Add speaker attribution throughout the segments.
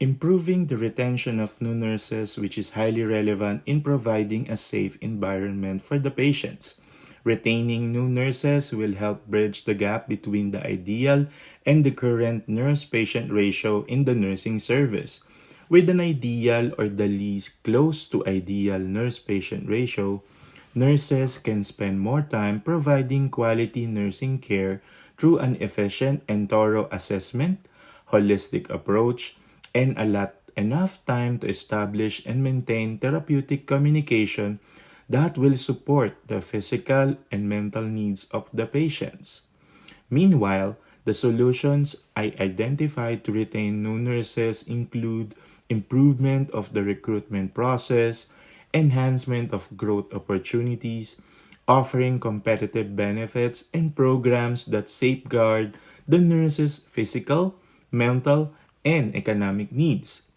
Speaker 1: Improving the retention of new nurses, which is highly relevant in providing a safe environment for the patients. Retaining new nurses will help bridge the gap between the ideal and the current nurse-patient ratio in the nursing service. With an ideal or the least close to ideal nurse-patient ratio, nurses can spend more time providing quality nursing care through an efficient and thorough assessment, holistic approach, and enough time to establish and maintain therapeutic communication that will support the physical and mental needs of the patients. Meanwhile, the solutions I identified to retain new nurses include improvement of the recruitment process, enhancement of growth opportunities, offering competitive benefits and programs that safeguard the nurses' physical, mental, and economic needs.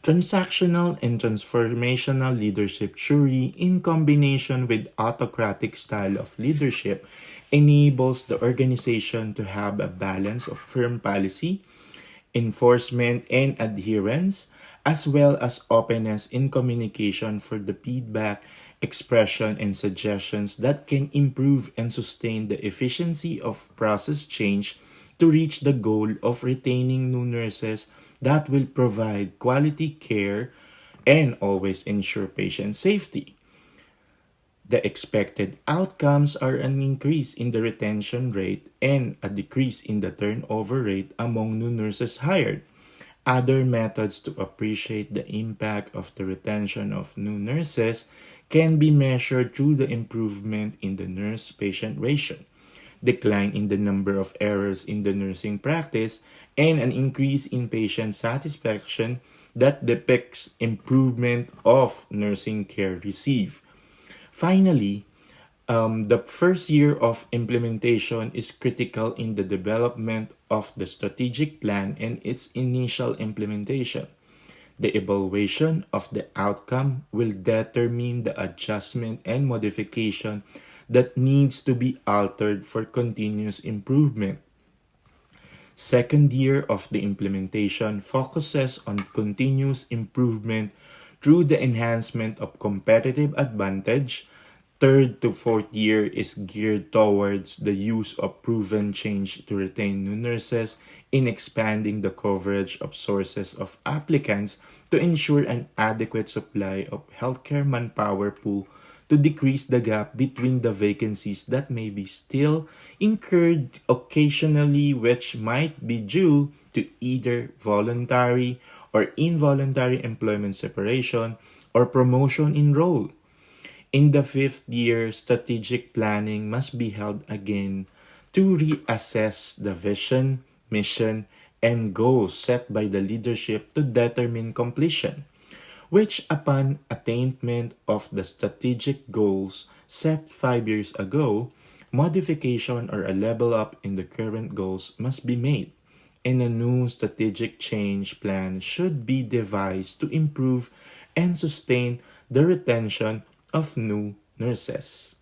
Speaker 1: Transactional and transformational leadership theory, in combination with autocratic style of leadership, enables the organization to have a balance of firm policy, enforcement, and adherence, as well as openness in communication for the feedback, expression, and suggestions that can improve and sustain the efficiency of process change to reach the goal of retaining new nurses that will provide quality care and always ensure patient safety. The expected outcomes are an increase in the retention rate and a decrease in the turnover rate among new nurses hired. Other methods to appreciate the impact of the retention of new nurses can be measured through the improvement in the nurse-patient ratio, decline in the number of errors in the nursing practice, and an increase in patient satisfaction that depicts improvement of nursing care received. Finally, the first year of implementation is critical in the development of the strategic plan and its initial implementation. The evaluation of the outcome will determine the adjustment and modification that needs to be altered for continuous improvement. Second year of the implementation focuses on continuous improvement through the enhancement of competitive advantage. Third to fourth year is geared towards the use of proven change to retain new nurses in expanding the coverage of sources of applicants to ensure an adequate supply of healthcare manpower pool to decrease the gap between the vacancies that may be still incurred occasionally, which might be due to either voluntary or involuntary employment separation or promotion in role. In the fifth year, strategic planning must be held again to reassess the vision, mission, and goals set by the leadership to determine completion, which upon attainment of the strategic goals set 5 years ago, modification or a level up in the current goals must be made, and a new strategic change plan should be devised to improve and sustain the retention of new nurses.